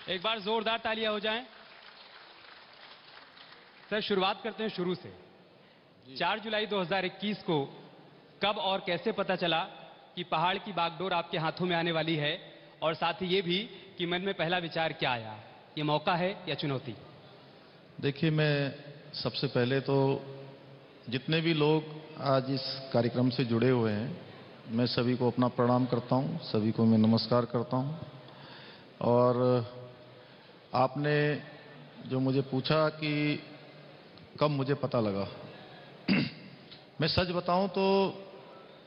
एक बार जोरदार तालियां हो जाएं। सर, शुरुआत करते हैं शुरू से। 4 जुलाई 2021 को कब और कैसे पता चला कि पहाड़ की बागडोर आपके हाथों में आने वाली है, और साथ ही ये भी कि मन में पहला विचार क्या आया, ये मौका है या चुनौती? देखिए, मैं सबसे पहले तो जितने भी लोग आज इस कार्यक्रम से जुड़े हुए हैं, मैं सभी को अपना प्रणाम करता हूं, सभी को मैं नमस्कार करता हूं। और आपने जो मुझे पूछा कि कब मुझे पता लगा, मैं सच बताऊं तो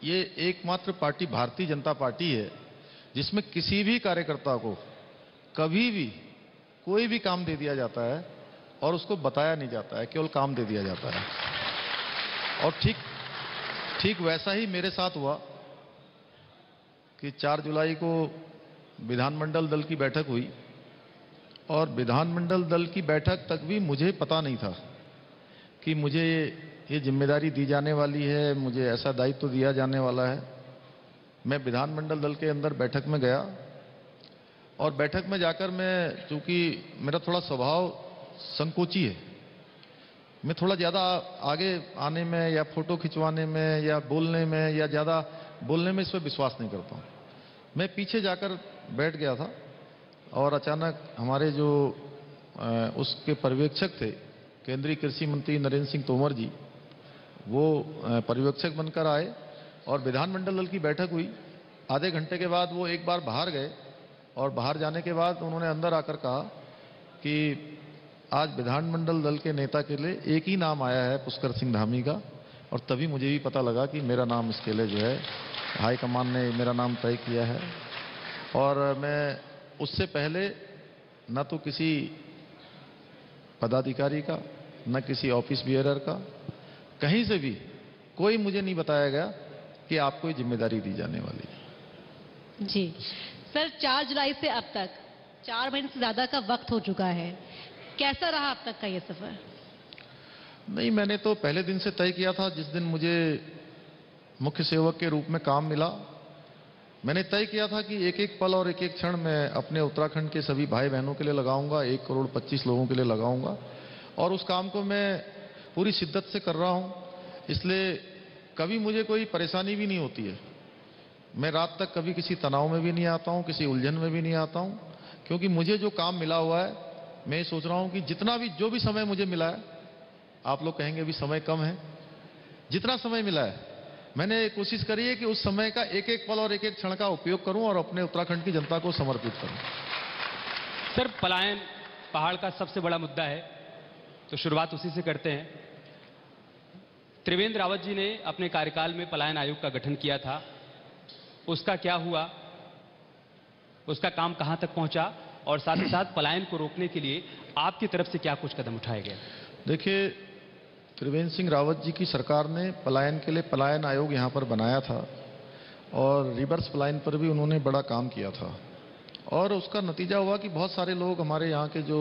ये एकमात्र पार्टी भारतीय जनता पार्टी है जिसमें किसी भी कार्यकर्ता को कभी भी कोई भी काम दे दिया जाता है और उसको बताया नहीं जाता है, केवल काम दे दिया जाता है। और ठीक वैसा ही मेरे साथ हुआ कि 4 जुलाई को विधानमंडल दल की बैठक हुई, और विधानमंडल दल की बैठक तक भी मुझे पता नहीं था कि मुझे ये जिम्मेदारी दी जाने वाली है, मुझे ऐसा दायित्व दिया जाने वाला है। मैं विधानमंडल दल के अंदर बैठक में गया, और बैठक में जाकर मैं, चूंकि मेरा थोड़ा स्वभाव संकोची है, मैं थोड़ा ज़्यादा आगे आने में या फोटो खिंचवाने में या बोलने में या ज़्यादा बोलने में इस पर विश्वास नहीं करता हूँ। मैं पीछे जाकर बैठ गया था, और अचानक हमारे जो उसके पर्यवेक्षक थे, केंद्रीय कृषि मंत्री नरेंद्र सिंह तोमर जी, वो पर्यवेक्षक बनकर आए और विधानमंडल दल की बैठक हुई। आधे घंटे के बाद वो एक बार बाहर गए, और बाहर जाने के बाद उन्होंने अंदर आकर कहा कि आज विधानमंडल दल के नेता के लिए एक ही नाम आया है, पुष्कर सिंह धामी का। और तभी मुझे भी पता लगा कि मेरा नाम इसके लिए जो है हाईकमान ने मेरा नाम तय किया है। और मैं उससे पहले न तो किसी पदाधिकारी का, न किसी ऑफिस बियरर का, कहीं से भी कोई मुझे नहीं बताया गया कि आपको ये जिम्मेदारी दी जाने वाली है। जी सर, 4 जुलाई से अब तक 4 महीने से ज्यादा का वक्त हो चुका है, कैसा रहा अब तक का ये सफर? नहीं, मैंने तो पहले दिन से तय किया था, जिस दिन मुझे मुख्य सेवक के रूप में काम मिला, मैंने तय किया था कि एक एक पल और एक एक क्षण मैं अपने उत्तराखंड के सभी भाई बहनों के लिए लगाऊंगा, 1 करोड़ 25 लोगों के लिए लगाऊंगा। और उस काम को मैं पूरी शिद्दत से कर रहा हूं, इसलिए कभी मुझे कोई परेशानी भी नहीं होती है। मैं रात तक कभी किसी तनाव में भी नहीं आता हूं, किसी उलझन में भी नहीं आता हूं, क्योंकि मुझे जो काम मिला हुआ है, मैं सोच रहा हूं कि जितना भी जो भी समय मुझे मिला है, आप लोग कहेंगे अभी समय कम है, जितना समय मिला है मैंने कोशिश करी है कि उस समय का एक एक पल और एक एक क्षण का उपयोग करूं और अपने उत्तराखंड की जनता को समर्पित करूं। सर, पलायन पहाड़ का सबसे बड़ा मुद्दा है, तो शुरुआत उसी से करते हैं। त्रिवेंद्र रावत जी ने अपने कार्यकाल में पलायन आयोग का गठन किया था, उसका क्या हुआ, उसका काम कहां तक पहुंचा, और साथ ही साथ पलायन को रोकने के लिए आपकी तरफ से क्या कुछ कदम उठाए गए? देखिए, त्रिवेंद्र सिंह रावत जी की सरकार ने पलायन के लिए पलायन आयोग यहाँ पर बनाया था, और रिवर्स पलायन पर भी उन्होंने बड़ा काम किया था। और उसका नतीजा हुआ कि बहुत सारे लोग हमारे यहाँ के जो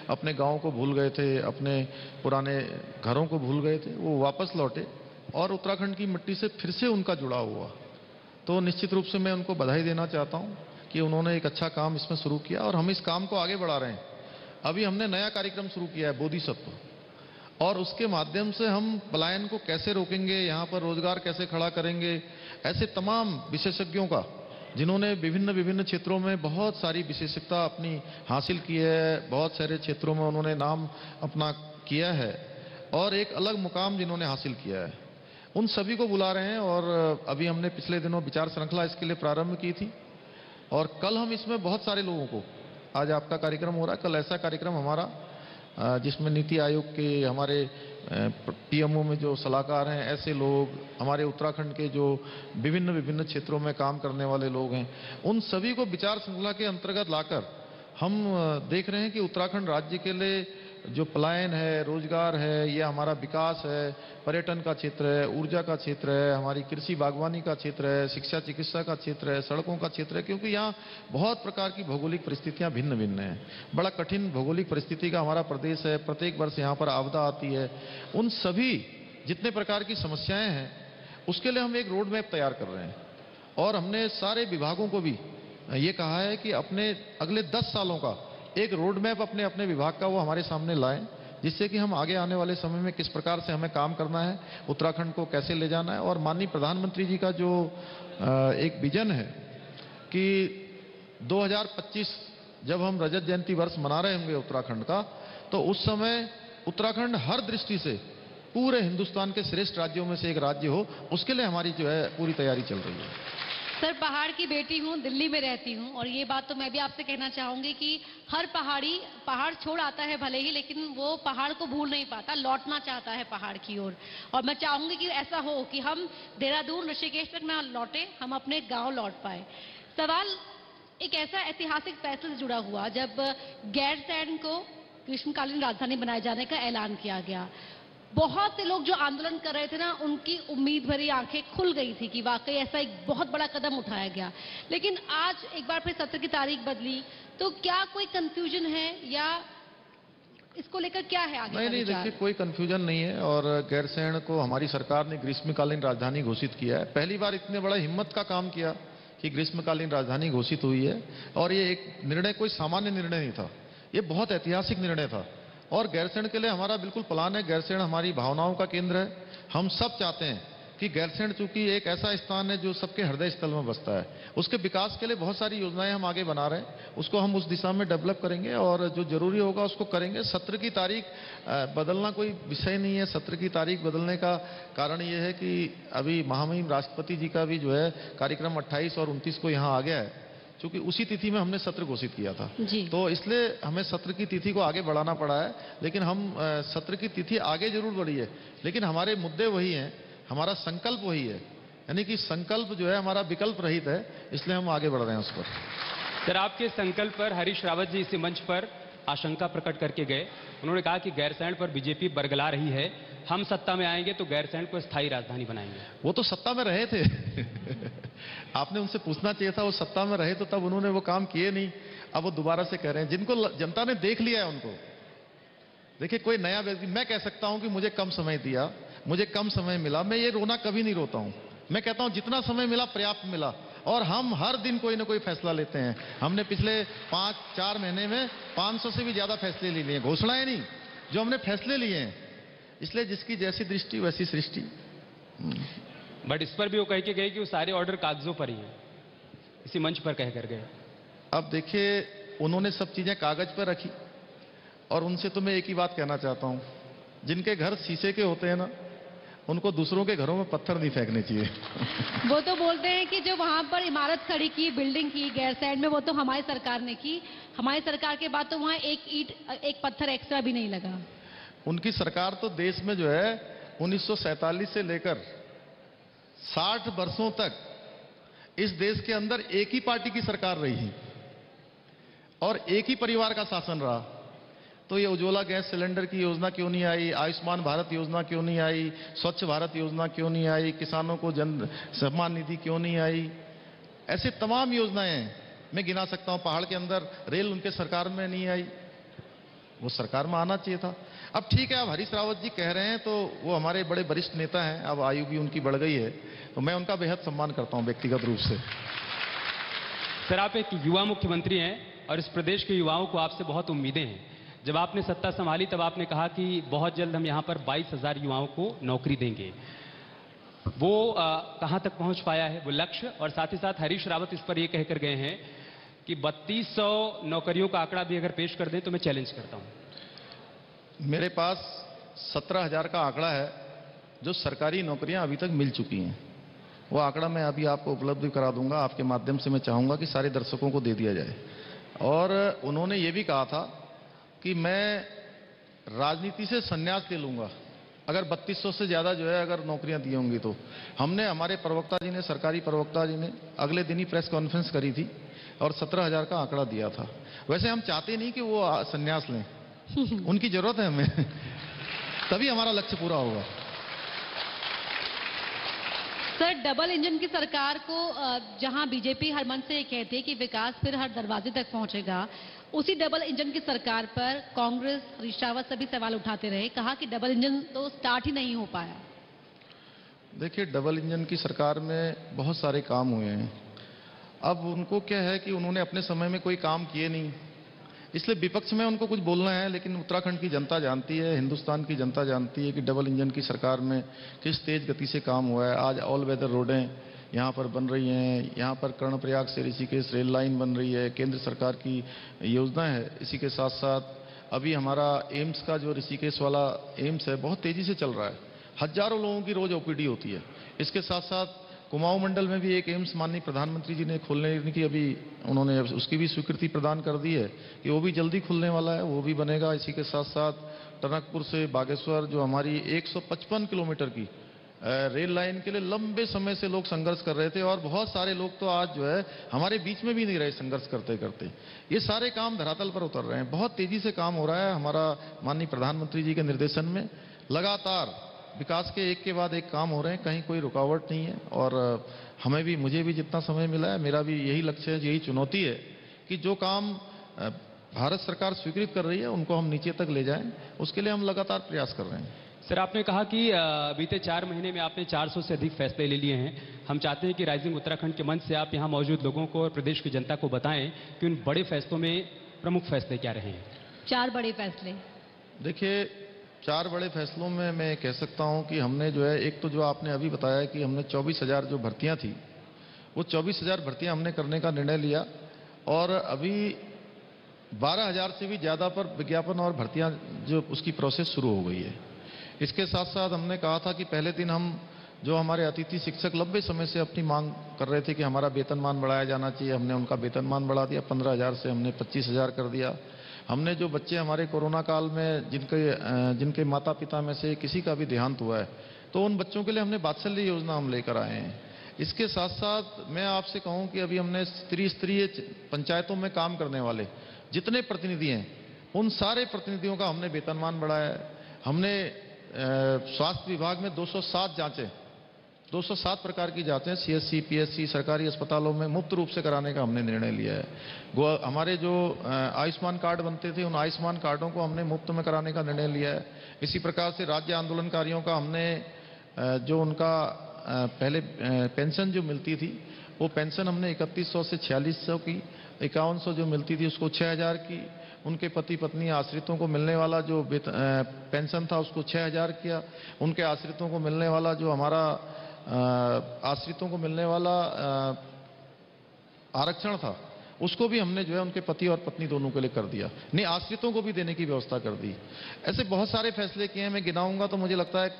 अपने गाँव को भूल गए थे, अपने पुराने घरों को भूल गए थे, वो वापस लौटे और उत्तराखंड की मिट्टी से फिर से उनका जुड़ाव हुआ। तो निश्चित रूप से मैं उनको बधाई देना चाहता हूँ कि उन्होंने एक अच्छा काम इसमें शुरू किया, और हम इस काम को आगे बढ़ा रहे हैं। अभी हमने नया कार्यक्रम शुरू किया है, बोधिसत्व, और उसके माध्यम से हम पलायन को कैसे रोकेंगे, यहाँ पर रोजगार कैसे खड़ा करेंगे, ऐसे तमाम विशेषज्ञों का, जिन्होंने विभिन्न विभिन्न क्षेत्रों में बहुत सारी विशेषज्ञता अपनी हासिल की है, बहुत सारे क्षेत्रों में उन्होंने नाम अपना किया है, और एक अलग मुकाम जिन्होंने हासिल किया है, उन सभी को बुला रहे हैं। और अभी हमने पिछले दिनों विचार श्रृंखला इसके लिए प्रारंभ की थी, और कल हम इसमें बहुत सारे लोगों को, आज आपका कार्यक्रम हो रहा है, कल ऐसा कार्यक्रम हमारा जिसमें नीति आयोग के हमारे पीएमओ में जो सलाहकार हैं, ऐसे लोग, हमारे उत्तराखंड के जो विभिन्न विभिन्न क्षेत्रों में काम करने वाले लोग हैं, उन सभी को विचार श्रृंखला के अंतर्गत लाकर हम देख रहे हैं कि उत्तराखंड राज्य के लिए जो पलायन है, रोजगार है, ये हमारा विकास है, पर्यटन का क्षेत्र है, ऊर्जा का क्षेत्र है, हमारी कृषि बागवानी का क्षेत्र है, शिक्षा चिकित्सा का क्षेत्र है, सड़कों का क्षेत्र है, क्योंकि यहाँ बहुत प्रकार की भौगोलिक परिस्थितियाँ भिन्न भिन्न हैं। बड़ा कठिन भौगोलिक परिस्थिति का हमारा प्रदेश है, प्रत्येक वर्ष यहाँ पर आपदा आती है। उन सभी जितने प्रकार की समस्याएं हैं, उसके लिए हम एक रोड मैप तैयार कर रहे हैं, और हमने सारे विभागों को भी ये कहा है कि अपने अगले 10 सालों का एक रोड मैप अपने अपने विभाग का वो हमारे सामने लाएं, जिससे कि हम आगे आने वाले समय में किस प्रकार से हमें काम करना है, उत्तराखंड को कैसे ले जाना है। और माननीय प्रधानमंत्री जी का जो एक विजन है कि 2025 जब हम रजत जयंती वर्ष मना रहे होंगे उत्तराखंड का, तो उस समय उत्तराखंड हर दृष्टि से पूरे हिंदुस्तान के श्रेष्ठ राज्यों में से एक राज्य हो, उसके लिए हमारी जो है पूरी तैयारी चल रही है। सर, पहाड़ की बेटी हूँ, दिल्ली में रहती हूँ, और ये बात तो मैं भी आपसे कहना चाहूंगी कि हर पहाड़ी पहाड़ छोड़ आता है भले ही, लेकिन वो पहाड़ को भूल नहीं पाता, लौटना चाहता है पहाड़ की ओर। और मैं चाहूंगी कि ऐसा हो कि हम देहरादून ऋषिकेश तक ना लौटे, हम अपने गांव लौट पाए। सवाल एक ऐसा ऐतिहासिक फैसले से जुड़ा हुआ जब गैरसैंण को ग्रीष्मकालीन राजधानी बनाए जाने का ऐलान किया गया। बहुत से लोग जो आंदोलन कर रहे थे ना, उनकी उम्मीद भरी आंखें खुल गई थी कि वाकई ऐसा एक बहुत बड़ा कदम उठाया गया। लेकिन आज एक बार फिर सत्र की तारीख बदली, तो क्या कोई कंफ्यूजन है या इसको लेकर क्या है आगे? नहीं, देखिए कोई कंफ्यूजन नहीं है। और गैरसैंण को हमारी सरकार ने ग्रीष्मकालीन राजधानी घोषित किया है। पहली बार इतने बड़ा हिम्मत का काम किया कि ग्रीष्मकालीन राजधानी घोषित हुई है। और ये एक निर्णय कोई सामान्य निर्णय नहीं था, ये बहुत ऐतिहासिक निर्णय था। और गैरसैंण के लिए हमारा बिल्कुल प्लान है। गैरसैंण हमारी भावनाओं का केंद्र है। हम सब चाहते हैं कि गैरसैंण चूंकि एक ऐसा स्थान है जो सबके हृदय स्थल में बसता है, उसके विकास के लिए बहुत सारी योजनाएं हम आगे बना रहे हैं। उसको हम उस दिशा में डेवलप करेंगे और जो जरूरी होगा उसको करेंगे। सत्र की तारीख बदलना कोई विषय नहीं है। सत्र की तारीख बदलने का कारण ये है कि अभी महामहिम राष्ट्रपति जी का भी जो है कार्यक्रम 28 और 29 को यहाँ आ गया है, क्योंकि उसी तिथि में हमने सत्र घोषित किया था। तो इसलिए हमें सत्र की तिथि को आगे बढ़ाना पड़ा है। लेकिन हम सत्र की तिथि आगे जरूर बढ़ी है, लेकिन हमारे मुद्दे वही हैं, हमारा संकल्प वही है। यानी कि संकल्प जो है हमारा विकल्प रहित है, इसलिए हम आगे बढ़ रहे हैं उस पर। सर, आपके संकल्प पर हरीश रावत जी इसी मंच पर आशंका प्रकट करके गए। उन्होंने कहा कि गैरसैंण पर बीजेपी बरगला रही है, हम सत्ता में आएंगे तो गैरसैंण को स्थायी राजधानी बनाएंगे। वो तो सत्ता में रहे थे आपने उनसे पूछना चाहिए था, वो सत्ता में रहे तो तब उन्होंने वो काम किए नहीं। अब वो दोबारा से कह रहे हैं, जिनको जनता ने देख लिया है उनको। देखिए कोई नया व्यक्ति, मैं कह सकता हूं कि मुझे कम समय दिया, मुझे कम समय मिला, मैं ये रोना कभी नहीं रोता हूं। मैं कहता हूं जितना समय मिला पर्याप्त मिला। और हम हर दिन कोई ना कोई फैसला लेते हैं। हमने पिछले 5-4 महीने में 500 से भी ज्यादा फैसले ले लिए, घोषणाएं नहीं, जो हमने फैसले लिए हैं। इसलिए जिसकी जैसी दृष्टि वैसी सृष्टि। बट इस पर भी वो कह के गए कि वो सारे ऑर्डर कागजों पर ही हैं, इसी मंच पर कह कर गए। अब देखिए उन्होंने सब चीजें कागज पर रखी, और उनसे तो मैं एक ही बात कहना चाहता हूं, जिनके घर शीशे के होते हैं ना, उनको दूसरों के घरों में पत्थर नहीं फेंकने चाहिए वो तो बोलते हैं कि जो वहां पर इमारत खड़ी की, बिल्डिंग की गैरसैंण में, वो तो हमारी सरकार ने की। हमारी सरकार के बाद तो वहां एक ईंट, एक पत्थर एक्स्ट्रा भी नहीं लगा। उनकी सरकार तो देश में जो है 1947 से लेकर 60 वर्षों तक इस देश के अंदर एक ही पार्टी की सरकार रही और एक ही परिवार का शासन रहा। तो ये उज्ज्वला गैस सिलेंडर की योजना क्यों नहीं आई, आयुष्मान भारत योजना क्यों नहीं आई, स्वच्छ भारत योजना क्यों नहीं आई, किसानों को जन सम्मान निधि क्यों नहीं आई, ऐसे तमाम योजनाएं मैं गिना सकता हूं। पहाड़ के अंदर रेल उनके सरकार में नहीं आई, वो सरकार में आना चाहिए था। अब ठीक है, अब हरीश रावत जी कह रहे हैं तो वो हमारे बड़े वरिष्ठ नेता हैं, अब आयु भी उनकी बढ़ गई है, तो मैं उनका बेहद सम्मान करता हूं व्यक्तिगत रूप से। सर, आप एक युवा मुख्यमंत्री हैं और इस प्रदेश के युवाओं को आपसे बहुत उम्मीदें हैं। जब आपने सत्ता संभाली तब आपने कहा कि बहुत जल्द हम यहाँ पर 22,000 युवाओं को नौकरी देंगे। वो कहाँ तक पहुँच पाया है वो लक्ष्य? और साथ ही साथ हरीश रावत इस पर ये कहकर गए हैं कि 3200 नौकरियों का आंकड़ा भी अगर पेश कर दें तो मैं चैलेंज करता हूँ। मेरे पास 17,000 का आंकड़ा है जो सरकारी नौकरियां अभी तक मिल चुकी हैं। वो आंकड़ा मैं अभी आपको उपलब्ध करा दूंगा, आपके माध्यम से मैं चाहूंगा कि सारे दर्शकों को दे दिया जाए। और उन्होंने ये भी कहा था कि मैं राजनीति से संन्यास ले लूंगा अगर 3200 से ज्यादा जो है अगर नौकरियां दी होंगी तो। हमने, हमारे प्रवक्ता जी ने, सरकारी प्रवक्ता जी ने अगले दिन ही प्रेस कॉन्फ्रेंस करी थी और 17,000 का आंकड़ा दिया था। वैसे हम चाहते नहीं कि वो संन्यास लें, उनकी जरूरत है हमें तभी हमारा लक्ष्य पूरा होगा। सर, डबल इंजन की सरकार को जहां बीजेपी हर मन से ये कहती है कि विकास फिर हर दरवाजे तक पहुंचेगा, उसी डबल इंजन की सरकार पर कांग्रेस, हरीश रावत सभी सवाल उठाते रहे, कहा कि डबल इंजन तो स्टार्ट ही नहीं हो पाया। देखिए, डबल इंजन की सरकार में बहुत सारे काम हुए हैं। अब उनको क्या है कि उन्होंने अपने समय में कोई काम किए नहीं, इसलिए विपक्ष में उनको कुछ बोलना है, लेकिन उत्तराखंड की जनता जानती है, हिंदुस्तान की जनता जानती है कि डबल इंजन की सरकार में किस तेज गति से काम हुआ है। आज ऑल वेदर रोडें यहाँ पर बन रही हैं, यहाँ पर कर्णप्रयाग से ऋषिकेश रेल लाइन बन रही है, केंद्र सरकार की योजना है। इसी के साथ साथ अभी हमारा एम्स का जो ऋषिकेश वाला एम्स है बहुत तेजी से चल रहा है, हजारों लोगों की रोज ओपीडी होती है। इसके साथ साथ कुमाऊं मंडल में भी एक एम्स माननीय प्रधानमंत्री जी ने खोलने की अभी उन्होंने उसकी भी स्वीकृति प्रदान कर दी है कि वो भी जल्दी खुलने वाला है, वो भी बनेगा। इसी के साथ साथ टनकपुर से बागेश्वर जो हमारी 155 किलोमीटर की रेल लाइन के लिए लंबे समय से लोग संघर्ष कर रहे थे, और बहुत सारे लोग तो आज जो है हमारे बीच में भी नहीं रहे संघर्ष करते करते। ये सारे काम धरातल पर उतर रहे हैं, बहुत तेजी से काम हो रहा है। हमारा माननीय प्रधानमंत्री जी के निर्देशन में लगातार विकास के एक बाद एक काम हो रहे हैं, कहीं कोई रुकावट नहीं है। और हमें भी, मुझे भी जितना समय मिला है, मेरा भी यही लक्ष्य है, यही चुनौती है कि जो काम भारत सरकार स्वीकृत कर रही है उनको हम नीचे तक ले जाएं, उसके लिए हम लगातार प्रयास कर रहे हैं। सर, आपने कहा कि बीते 4 महीने में आपने 400 से अधिक फैसले ले लिए हैं। हम चाहते हैं कि राइजिंग उत्तराखंड के मंच से आप यहाँ मौजूद लोगों को और प्रदेश की जनता को बताएं कि उन बड़े फैसलों में प्रमुख फैसले क्या रहे हैं। 4 बड़े फैसले। देखिए, 4 बड़े फैसलों में मैं कह सकता हूं कि हमने जो है, एक तो जो आपने अभी बताया कि हमने 24,000 जो भर्तियां थी, वो 24,000 भर्तियां हमने करने का निर्णय लिया, और अभी 12,000 से भी ज़्यादा पर विज्ञापन और भर्तियां जो उसकी प्रोसेस शुरू हो गई है। इसके साथ साथ हमने कहा था कि पहले दिन हम जो हमारे अतिथि शिक्षक लंबे समय से अपनी मांग कर रहे थे कि हमारा वेतनमान बढ़ाया जाना चाहिए, हमने उनका वेतनमान बढ़ा दिया, 15,000 से हमने 25,000 कर दिया। हमने जो बच्चे हमारे कोरोना काल में जिनके माता पिता में से किसी का भी देहांत हुआ है, तो उन बच्चों के लिए हमने वात्सल्य योजना हम लेकर आए हैं। इसके साथ साथ मैं आपसे कहूं कि अभी हमने स्तरीय पंचायतों में काम करने वाले जितने प्रतिनिधि हैं, उन सारे प्रतिनिधियों का हमने वेतनमान बढ़ाया है। हमने स्वास्थ्य विभाग में 207 प्रकार की जांचें सीएससी पीएससी सरकारी अस्पतालों में मुफ्त रूप से कराने का हमने निर्णय लिया है। हमारे जो आयुष्मान कार्ड बनते थे, उन आयुष्मान कार्डों को हमने मुफ्त में कराने का निर्णय लिया है। इसी प्रकार से राज्य आंदोलनकारियों का हमने जो उनका पहले पेंशन जो मिलती थी, वो पेंशन हमने 3100 से 4600 की, 5100 जो मिलती थी उसको 6000 की, उनके पति पत्नी आश्रितों को मिलने वाला जो पेंशन था उसको 6000 किया, उनके आश्रितों को मिलने वाला जो हमारा आश्रितों को मिलने वाला आरक्षण था उसको भी हमने जो है उनके पति और पत्नी दोनों के लिए कर दिया, नहीं आश्रितों को भी देने की व्यवस्था कर दी। ऐसे बहुत सारे फैसले किए हैं, मैं गिनाऊंगा तो मुझे लगता है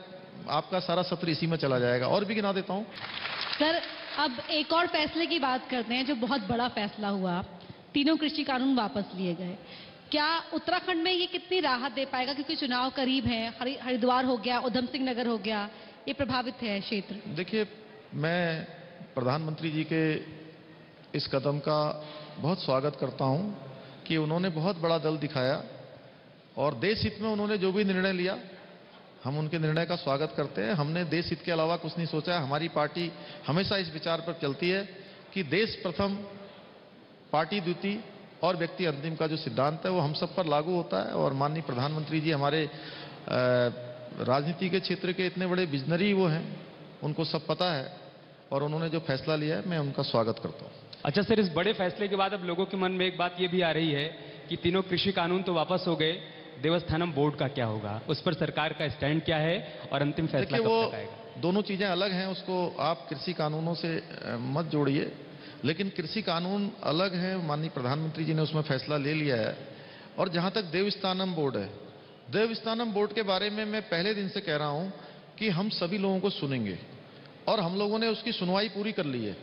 आपका सारा सत्र इसी में चला जाएगा, और भी गिना देता हूं। सर, अब एक और फैसले की बात करते हैं जो बहुत बड़ा फैसला हुआ, तीनों कृषि कानून वापस लिए गए। क्या उत्तराखंड में ये कितनी राहत दे पाएगा, क्योंकि चुनाव करीब है, हरिद्वार हो गया, उधम सिंह नगर हो गया, ये प्रभावित है क्षेत्र। देखिए, मैं प्रधानमंत्री जी के इस कदम का बहुत स्वागत करता हूं कि उन्होंने बहुत बड़ा दल दिखाया और देश हित में उन्होंने जो भी निर्णय लिया, हम उनके निर्णय का स्वागत करते हैं। हमने देश हित के अलावा कुछ नहीं सोचा है। हमारी पार्टी हमेशा इस विचार पर चलती है कि देश प्रथम, पार्टी द्वितीय और व्यक्ति अंतिम का जो सिद्धांत है वो हम सब पर लागू होता है। और माननीय प्रधानमंत्री जी हमारे राजनीति के क्षेत्र के इतने बड़े विजनरी वो हैं, उनको सब पता है, और उन्होंने जो फैसला लिया है मैं उनका स्वागत करता हूँ। अच्छा सर, इस बड़े फैसले के बाद अब लोगों के मन में एक बात ये भी आ रही है कि तीनों कृषि कानून तो वापस हो गए, देवस्थानम बोर्ड का क्या होगा, उस पर सरकार का स्टैंड क्या है और अंतिम फैसला कब तक आएगा? दोनों चीजें अलग हैं, उसको आप कृषि कानूनों से मत जोड़िए। लेकिन कृषि कानून अलग है, माननीय प्रधानमंत्री जी ने उसमें फैसला ले लिया है। और जहां तक देवस्थानम बोर्ड है, देवस्थानम बोर्ड के बारे में मैं पहले दिन से कह रहा हूं कि हम सभी लोगों को सुनेंगे, और हम लोगों ने उसकी सुनवाई पूरी कर ली है।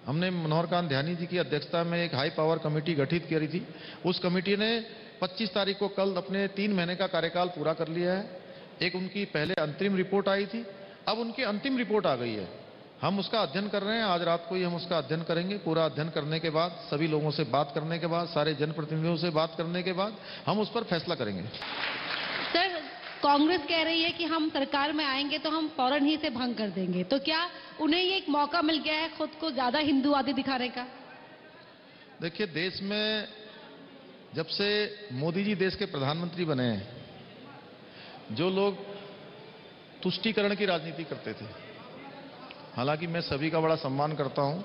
हमने मनोहर कांत ध्यानी जी की अध्यक्षता में एक हाई पावर कमेटी गठित करी थी। उस कमेटी ने 25 तारीख को कल अपने 3 महीने का कार्यकाल पूरा कर लिया है। एक उनकी पहले अंतरिम रिपोर्ट आई थी, अब उनकी अंतिम रिपोर्ट आ गई है। हम उसका अध्ययन कर रहे हैं, आज रात को ही हम उसका अध्ययन करेंगे। पूरा अध्ययन करने के बाद, सभी लोगों से बात करने के बाद, सारे जनप्रतिनिधियों से बात करने के बाद हम उस पर फैसला करेंगे। सर, कांग्रेस कह रही है कि हम सरकार में आएंगे तो हम फौरन ही से भंग कर देंगे, तो क्या उन्हें ये एक मौका मिल गया है खुद को ज्यादा हिंदूवादी दिखाने का? देखिए, देश में जब से मोदी जी देश के प्रधानमंत्री बने हैं, जो लोग तुष्टीकरण की राजनीति करते थे, हालांकि मैं सभी का बड़ा सम्मान करता हूं,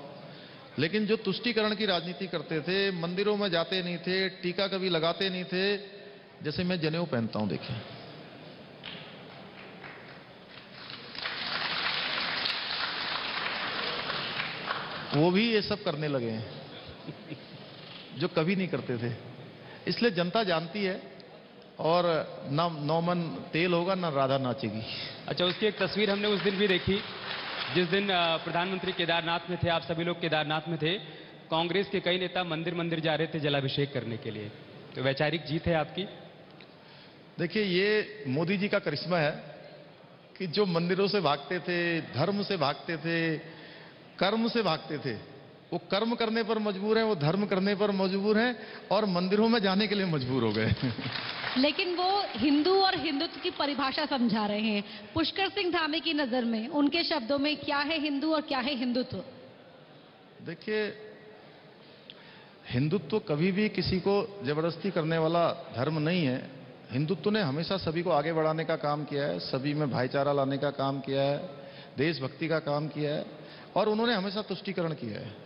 लेकिन जो तुष्टीकरण की राजनीति करते थे, मंदिरों में जाते नहीं थे, टीका कभी लगाते नहीं थे, जैसे मैं जनेऊ पहनता हूं, देखिए वो भी ये सब करने लगे हैं जो कभी नहीं करते थे। इसलिए जनता जानती है, और ना नौमन तेल होगा ना राधा नाचेगी। अच्छा, उसकी एक तस्वीर हमने उस दिन भी देखी जिस दिन प्रधानमंत्री केदारनाथ में थे, आप सभी लोग केदारनाथ में थे। कांग्रेस के कई नेता मंदिर मंदिर जा रहे थे जलाभिषेक करने के लिए, तो वैचारिक जीत है आपकी। देखिए, ये मोदी जी का करिश्मा है कि जो मंदिरों से भागते थे, धर्म से भागते थे, कर्म से भागते थे, वो कर्म करने पर मजबूर हैं, वो धर्म करने पर मजबूर हैं, और मंदिरों में जाने के लिए मजबूर हो गए। लेकिन वो हिंदू और हिंदुत्व की परिभाषा समझा रहे हैं। पुष्कर सिंह धामी की नजर में, उनके शब्दों में, क्या है हिंदू और क्या है हिंदुत्व? देखिए, हिंदुत्व कभी भी किसी को जबरदस्ती करने वाला धर्म नहीं है। हिंदुत्व ने हमेशा सभी को आगे बढ़ाने का काम किया है, सभी में भाईचारा लाने का काम किया है, देशभक्ति का काम किया है, और उन्होंने हमेशा तुष्टीकरण किया है।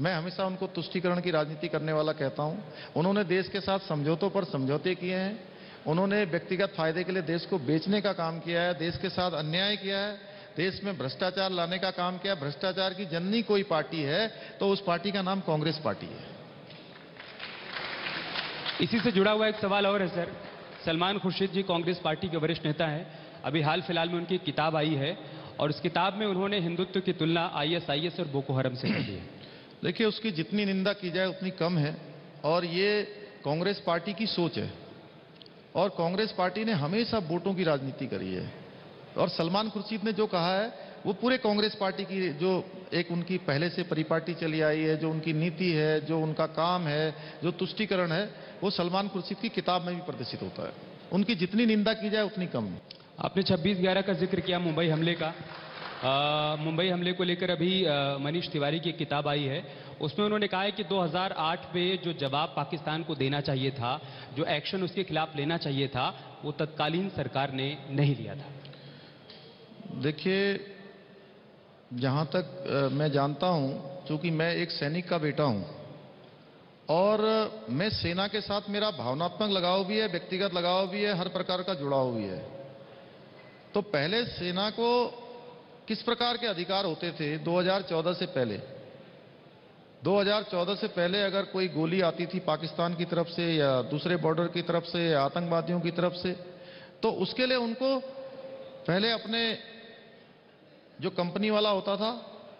मैं हमेशा उनको तुष्टीकरण की राजनीति करने वाला कहता हूं। उन्होंने देश के साथ समझौतों पर समझौते किए हैं, उन्होंने व्यक्तिगत फायदे के लिए देश को बेचने का काम किया है, देश के साथ अन्याय किया है, देश में भ्रष्टाचार लाने का काम किया। भ्रष्टाचार की जननी कोई पार्टी है तो उस पार्टी का नाम कांग्रेस पार्टी है। इसी से जुड़ा हुआ एक सवाल और है सर। सलमान खुर्शीद जी कांग्रेस पार्टी के वरिष्ठ नेता हैं। अभी हाल फिलहाल में उनकी किताब आई है, और उस किताब में उन्होंने हिंदुत्व की तुलना ISIS और बोको हरम से कर दी है। देखिए, उसकी जितनी निंदा की जाए उतनी कम है, और ये कांग्रेस पार्टी की सोच है, और कांग्रेस पार्टी ने हमेशा वोटों की राजनीति करी है। और सलमान खुर्शीद ने जो कहा है वो पूरे कांग्रेस पार्टी की, जो एक उनकी पहले से परिपाटी चली आई है, जो उनकी नीति है, जो उनका काम है, जो तुष्टीकरण है, वो सलमान खुर्शीद की किताब में भी प्रदर्शित होता है। उनकी जितनी निंदा की जाए उतनी कम है। आपने 26/11 का जिक्र किया, मुंबई हमले का। मुंबई हमले को लेकर अभी मनीष तिवारी की एक किताब आई है, उसमें उन्होंने कहा है कि 2008 में जो जवाब पाकिस्तान को देना चाहिए था, जो एक्शन उसके खिलाफ लेना चाहिए था, वो तत्कालीन सरकार ने नहीं लिया था। देखिए, जहां तक मैं जानता हूं, क्योंकि मैं एक सैनिक का बेटा हूं, और मैं सेना के साथ मेरा भावनात्मक लगाव भी है, व्यक्तिगत लगाव भी है, हर प्रकार का जुड़ाव भी है। तो पहले सेना को किस प्रकार के अधिकार होते थे 2014 से पहले? 2014 से पहले अगर कोई गोली आती थी पाकिस्तान की तरफ से या दूसरे बॉर्डर की तरफ से या आतंकवादियों की तरफ से, तो उसके लिए उनको पहले अपने जो कंपनी वाला होता था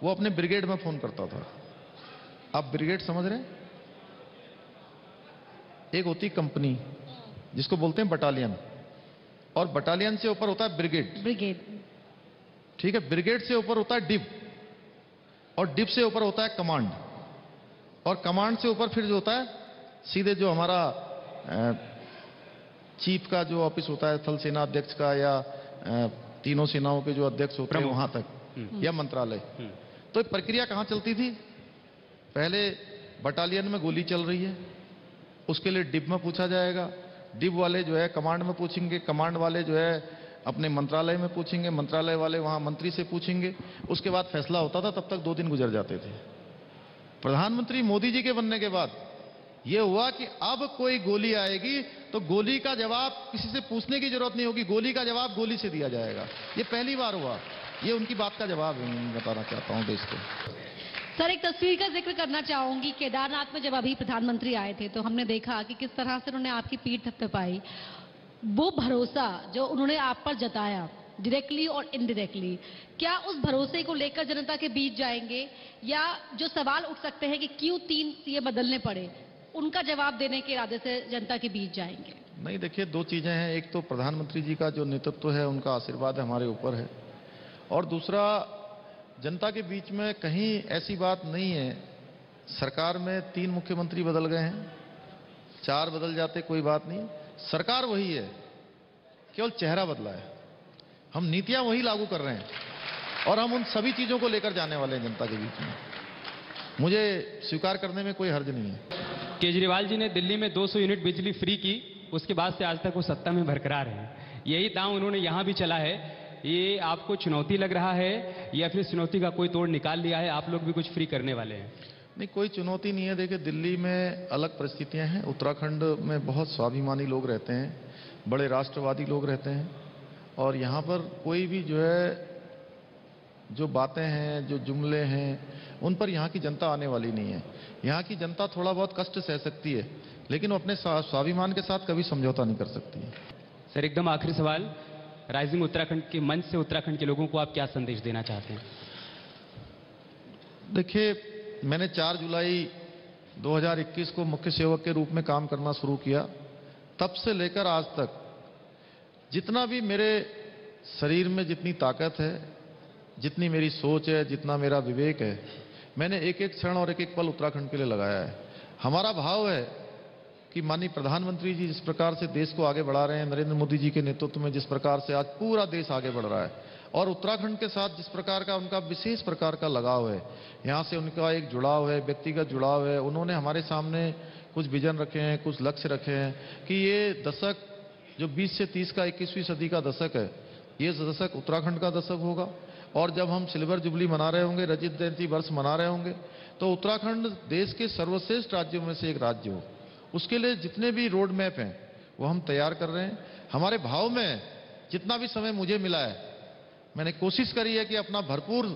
वो अपने ब्रिगेड में फोन करता था। आप ब्रिगेड समझ रहे हैं? एक होती कंपनी जिसको बोलते हैं बटालियन, और बटालियन से ऊपर होता है ब्रिगेड। ठीक है, ब्रिगेड से ऊपर होता है डिव, और डिव से ऊपर होता है कमांड, और कमांड से ऊपर फिर जो होता है सीधे जो हमारा चीफ का जो ऑफिस होता है, थल सेना अध्यक्ष का, या तीनों सेनाओं के जो अध्यक्ष होते हैं वहां तक, या मंत्रालय। तो प्रक्रिया कहां चलती थी? पहले बटालियन में गोली चल रही है, उसके लिए डिव में पूछा जाएगा, डिव वाले जो है कमांड में पूछेंगे, कमांड वाले जो है अपने मंत्रालय में पूछेंगे, मंत्रालय वाले वहां मंत्री से पूछेंगे, उसके बाद फैसला होता था। तब तक 2 दिन गुजर जाते थे। प्रधानमंत्री मोदी जी के बनने के बाद यह हुआ कि अब कोई गोली आएगी तो गोली का जवाब किसी से पूछने की जरूरत नहीं होगी, गोली का जवाब गोली से दिया जाएगा। ये पहली बार हुआ। ये उनकी बात का जवाब है, मैं बताना चाहता हूं देश को। सर, एक तस्वीर का जिक्र करना चाहूंगी। केदारनाथ में जब अभी प्रधानमंत्री आए थे तो हमने देखा कि किस तरह से उन्होंने आपकी पीठ थपथपाई। वो भरोसा जो उन्होंने आप पर जताया, डायरेक्टली और इनडायरेक्टली, क्या उस भरोसे को लेकर जनता के बीच जाएंगे, या जो सवाल उठ सकते हैं कि क्यों 3 सीएम बदलने पड़े, उनका जवाब देने के इरादे से जनता के बीच जाएंगे? नहीं, देखिए, 2 चीजें हैं। एक तो प्रधानमंत्री जी का जो नेतृत्व है, उनका आशीर्वाद हमारे ऊपर है, और दूसरा जनता के बीच में कहीं ऐसी बात नहीं है। सरकार में 3 मुख्यमंत्री बदल गए हैं, 4 बदल जाते कोई बात नहीं, सरकार वही है, केवल चेहरा बदला है। हम नीतियां वही लागू कर रहे हैं, और हम उन सभी चीजों को लेकर जाने वाले हैं जनता के बीच में। मुझे स्वीकार करने में कोई हर्ज नहीं है। केजरीवाल जी ने दिल्ली में 200 यूनिट बिजली फ्री की, उसके बाद से आज तक वो सत्ता में बरकरार है। यही दांव उन्होंने यहां भी चला है ये आपको चुनौती लग रहा है या फिर चुनौती का कोई तोड़ निकाल लिया है, आप लोग भी कुछ फ्री करने वाले हैं? नहीं, कोई चुनौती नहीं है। देखिए, दिल्ली में अलग परिस्थितियां हैं, उत्तराखंड में बहुत स्वाभिमानी लोग रहते हैं, बड़े राष्ट्रवादी लोग रहते हैं, और यहाँ पर कोई भी जो है, जो बातें हैं, जो जुमले हैं, उन पर यहाँ की जनता आने वाली नहीं है। यहाँ की जनता थोड़ा बहुत कष्ट सह सकती है, लेकिन वो अपने स्वाभिमान के साथ कभी समझौता नहीं कर सकती है। सर, एकदम आखिरी सवाल, राइजिंग उत्तराखंड के मंच से उत्तराखंड के लोगों को आप क्या संदेश देना चाहते हैं? देखिए, मैंने 4 जुलाई 2021 को मुख्य सेवक के रूप में काम करना शुरू किया। तब से लेकर आज तक जितना भी मेरे शरीर में जितनी ताकत है, जितनी मेरी सोच है, जितना मेरा विवेक है, मैंने एक एक क्षण और एक एक पल उत्तराखंड के लिए लगाया है। हमारा भाव है कि माननीय प्रधानमंत्री जी जिस प्रकार से देश को आगे बढ़ा रहे हैं, नरेंद्र मोदी जी के नेतृत्व में जिस प्रकार से आज पूरा देश आगे बढ़ रहा है, और उत्तराखंड के साथ जिस प्रकार का उनका विशेष प्रकार का लगाव है, यहाँ से उनका एक जुड़ाव है, व्यक्तिगत जुड़ाव है। उन्होंने हमारे सामने कुछ विजन रखे हैं, कुछ लक्ष्य रखे हैं कि ये दशक जो 20 से 30 का 21वीं सदी का दशक है, ये दशक उत्तराखंड का दशक होगा। और जब हम सिल्वर जुबली मना रहे होंगे, रजत जयंती वर्ष मना रहे होंगे, तो उत्तराखंड देश के सर्वश्रेष्ठ राज्यों में से एक राज्य हो। उसके लिए जितने भी रोड मैप हैं वो हम तैयार कर रहे हैं। हमारे भाव में जितना भी समय मुझे मिला है, मैंने कोशिश करी है कि अपना भरपूर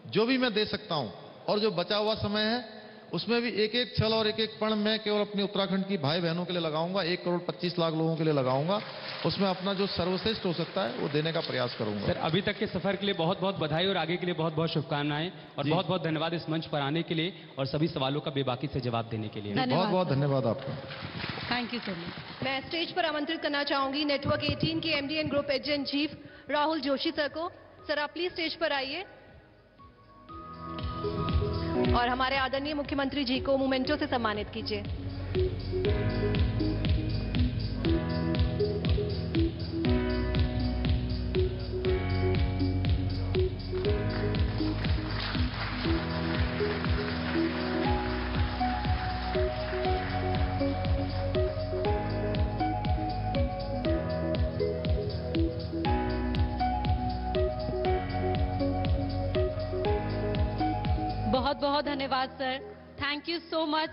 जो भी मैं दे सकता हूं, और जो बचा हुआ समय है उसमें भी एक एक छल और एक एक पल मैं केवल अपने उत्तराखंड की भाई बहनों के लिए लगाऊंगा। 1,25,00,000 लोगों के लिए लगाऊंगा। उसमें अपना जो सर्वश्रेष्ठ हो सकता है वो देने का प्रयास करूंगा। सर, अभी तक के सफर के लिए बहुत बहुत बधाई और आगे के लिए बहुत बहुत शुभकामनाएं, और बहुत बहुत धन्यवाद इस मंच पर आने के लिए और सभी सवालों का बेबाकी से जवाब देने के लिए। बहुत बहुत धन्यवाद आपका। Thank you so much. मैं स्टेज पर आमंत्रित करना चाहूंगी नेटवर्क 18 के MD and group agent chief Rahul Joshi sir को। सर, आप प्लीज स्टेज पर आइए और हमारे आदरणीय मुख्यमंत्री जी को मोमेंटो से सम्मानित कीजिए। बहुत बहुत धन्यवाद sir, thank you so much.